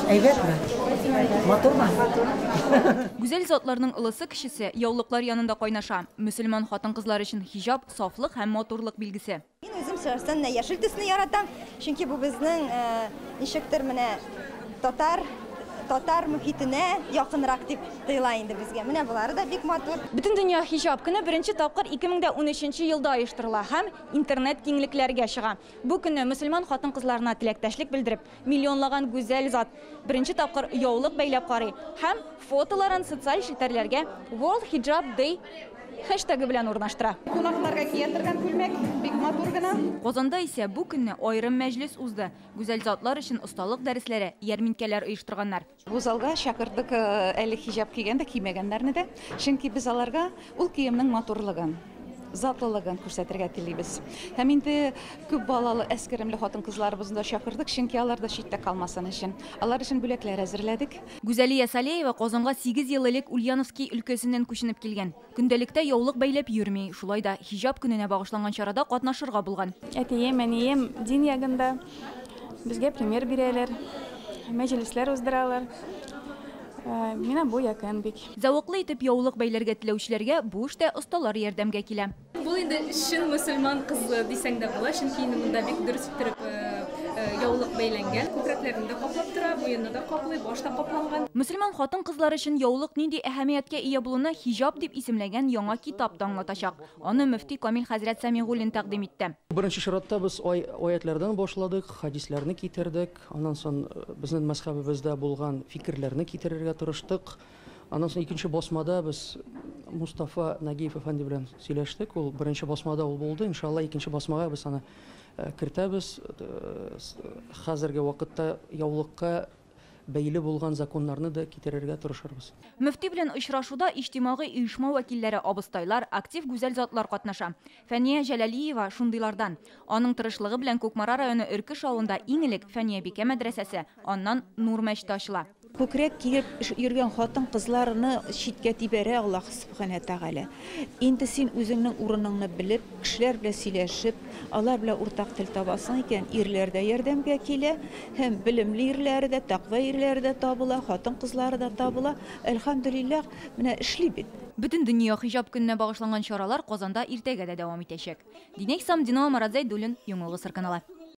Әйбәтме? Матурмы? Güzel zatlarının ılısı kişisi yavlıklar yanında kaynaşa. Müslüman hатын kızlar için hijab, saflık hem motorluk bilgisi. Ben özüm şahsen yaşıl төсне яратам. Çünkü bu bizning nişektir менә Tatar muhitine yakınrak dip tıylayındı bizge. Менә булары da bik матур. Bütün dünya hijab günü birinci tapkır 2013 yılda ayıştırıla hem internet kengliklerge çığa. Bu günü Müslüman hatan kızlarına tilekteşlik bildirip milyonlagan güzel zat birinci tapkır yavlık beylep qarı hem fotoların sosyal şilterlerge World Hijab Day hashtagı bilen urnaştıra. Konaklarga kiyetirgen külmek bik matur gına. Qozanda ise bu günü ayrım meclis uzdu. Güzel zatlar için ustalık dersleri, yerminkeler uyuşturganlar. Bu zalga şakırdık eli hijab kiygen de kiymegenlerini de. Çünkü biz alarga ul kiyimning maturlığın, zatlılığın көрсәтергә телибез. Һәм инде күп балалы әскеремле хатын кызларыбызны да шакырдык, чөнки алар да читтә калмасын өчен. Алар өчен бүләкләр әзерләдек. Güzeliye Saliyeva Qozonga 8 yıl элек Ульяновский өлкәсеннән күченеп килгән. Көндәлектә яулык бәйләп йөрми, шулай да хижаб көненә багышланган чарада катнашырга булган. Әтием, әнием дин ягында безгә пример бирәләр, мәҗлесләр уздыралар. Менә бу якын бик. Зәвыклы итеп яулык бәйләргә теләүчеләргә бу эштә осталар ярдәмгә килә. Бұл енді шын мұсылман қызы десең де бола, шын кейін мұнда бек дұрыс тұрып яулық бәйленген, көкірәклерінде қаплап тұра, бойында да қаплай, башта қапланған. Müslüman хатын кызлар өчен яулык нинди әһәмияткә ия булуны хижаб дип исемләгән яңа китап аңлатачак. Аны мөфти Камил хәзрәт Сәмигуллин тәкъдим итте. Беренче чиратта без аятлардан башладык, хадисләрне китердек, аннан соң безнең мәзһәбебездә булган фикерләрне китерергә тырыштык. Аннан соң икенче басмада без Мустафа Нагиев әфәнди белән сөйләштек. Ул беренче басмада ул булды. Иншалла икенче басмага без аны кертәбез. Хәзерге вакытта яулыкка бәйле булган законнарны да китерергә тырышырбыз. Мөфти белән очрашуда иҗтимагый оешма вәкилләре, абыстайлар, актив гүзәл затлар катнаша. Фәния Җәләлиева шундыйлардан. Аның тырышлыгы белән Күкмара районы Өркеш авылында иң элек Фәния Бикә мәдрәсәсе, аннан Нур мәчете ачыла. Күкрәк киеп йөргән хатын кызларны читкә тибәрә Аллаһ Субхана Тәгалә. Инде син үзеңнең урыныңны белеп, кешеләр белән сөйләшеп, алар белән уртак тел табасың икән, ирләр дә ярдәмгә килә, һәм белемле ирләре дә, тақва ирләре дә табыла, хатын кызлары да табыла. Әлхәмдүлиллаһ, менә эшли бит. Бүтән дөнья хижаб көненә багышланган чаралар Казанда иртәгә дә дәвам итәчәк. Динәк Самдинова, Марадзай Дулин, Яңа Гасыр каналы.